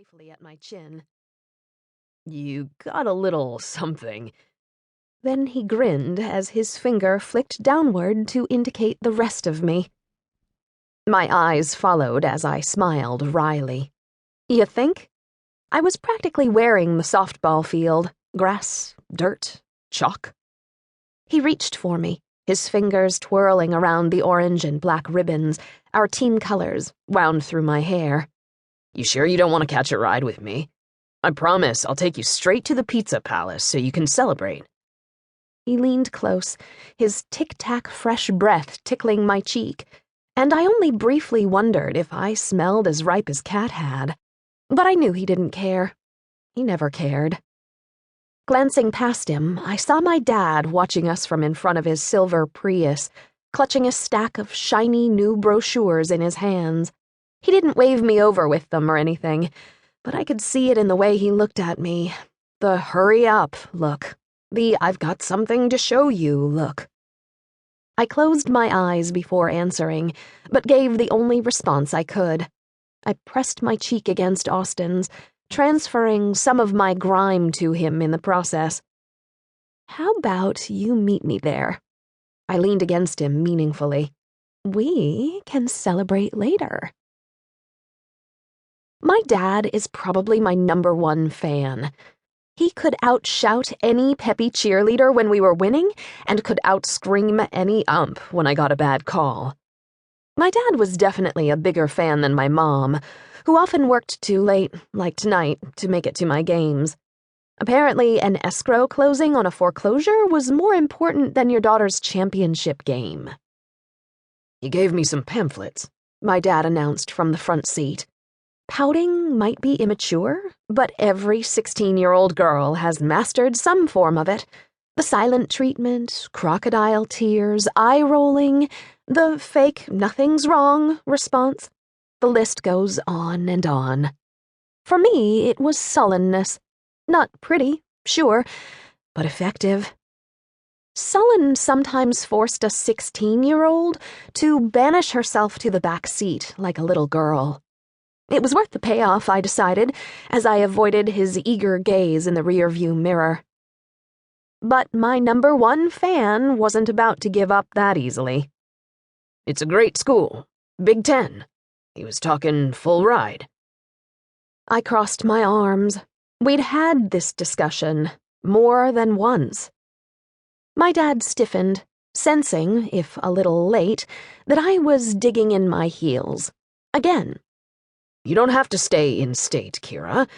playfully at my chin. "You got a little something." Then he grinned as his finger flicked downward to indicate the rest of me. My eyes followed as I smiled wryly. "You think?" I was practically wearing the softball field, grass, dirt, chalk. He reached for me, his fingers twirling around the orange and black ribbons, our team colors, wound through my hair. "You sure you don't want to catch a ride with me? I promise I'll take you straight to the Pizza Palace so you can celebrate." He leaned close, his tic-tac fresh breath tickling my cheek, and I only briefly wondered if I smelled as ripe as Cat had. But I knew he didn't care. He never cared. Glancing past him, I saw my dad watching us from in front of his silver Prius, clutching a stack of shiny new brochures in his hands. He didn't wave me over with them or anything, but I could see it in the way he looked at me. The hurry up look. The I've got something to show you look. I closed my eyes before answering, but gave the only response I could. I pressed my cheek against Austin's, transferring some of my grime to him in the process. "How about you meet me there?" I leaned against him meaningfully. "We can celebrate later." My dad is probably my #1 fan. He could outshout any peppy cheerleader when we were winning, and could outscream any ump when I got a bad call. My dad was definitely a bigger fan than my mom, who often worked too late, like tonight, to make it to my games. Apparently, an escrow closing on a foreclosure was more important than your daughter's championship game. "You gave me some pamphlets," my dad announced from the front seat. Pouting might be immature, but every 16-year-old girl has mastered some form of it. The silent treatment, crocodile tears, eye-rolling, the fake nothing's wrong response. The list goes on and on. For me, it was sullenness. Not pretty, sure, but effective. Sullen sometimes forced a 16-year-old to banish herself to the back seat like a little girl. It was worth the payoff, I decided, as I avoided his eager gaze in the rearview mirror. But my #1 fan wasn't about to give up that easily. "It's a great school. Big Ten. He was talking full ride." I crossed my arms. We'd had this discussion more than once. My dad stiffened, sensing, if a little late, that I was digging in my heels. Again. "You don't have to stay in state, Kyra.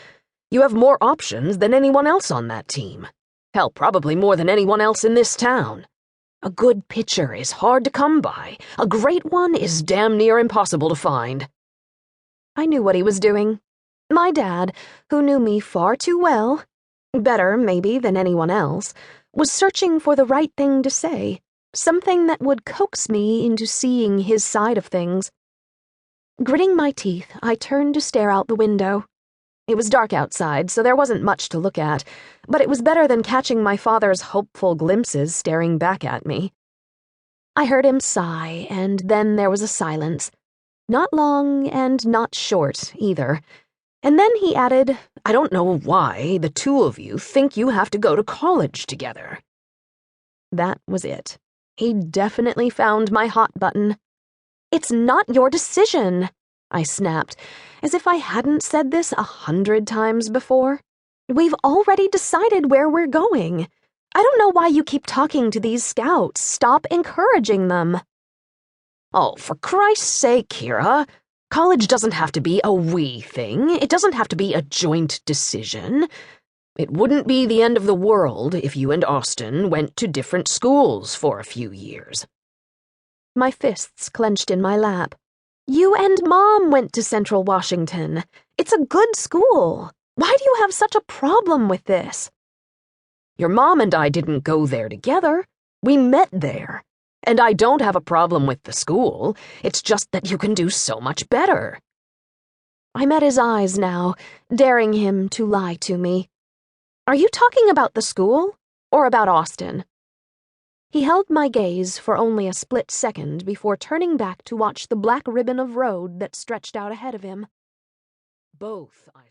You have more options than anyone else on that team. Hell, probably more than anyone else in this town. A good pitcher is hard to come by. A great one is damn near impossible to find." I knew what he was doing. My dad, who knew me far too well, better maybe than anyone else, was searching for the right thing to say, something that would coax me into seeing his side of things. Gritting my teeth, I turned to stare out the window. It was dark outside, so there wasn't much to look at, but it was better than catching my father's hopeful glimpses staring back at me. I heard him sigh, and then there was a silence. Not long and not short, either. And then he added, "I don't know why the two of you think you have to go to college together." That was it. He definitely found my hot button. "It's not your decision," I snapped, as if I hadn't said this 100 times before. "We've already decided where we're going. I don't know why you keep talking to these scouts. Stop encouraging them." "Oh, for Christ's sake, Kyra. College doesn't have to be a we thing. It doesn't have to be a joint decision. It wouldn't be the end of the world if you and Austin went to different schools for a few years." My fists clenched in my lap. "You and Mom went to Central Washington. It's a good school. Why do you have such a problem with this?" "Your mom and I didn't go there together. We met there. And I don't have a problem with the school. It's just that you can do so much better." I met his eyes now, daring him to lie to me. "Are you talking about the school, or about Austin?" He held my gaze for only a split second before turning back to watch the black ribbon of road that stretched out ahead of him. "Both, I suppose."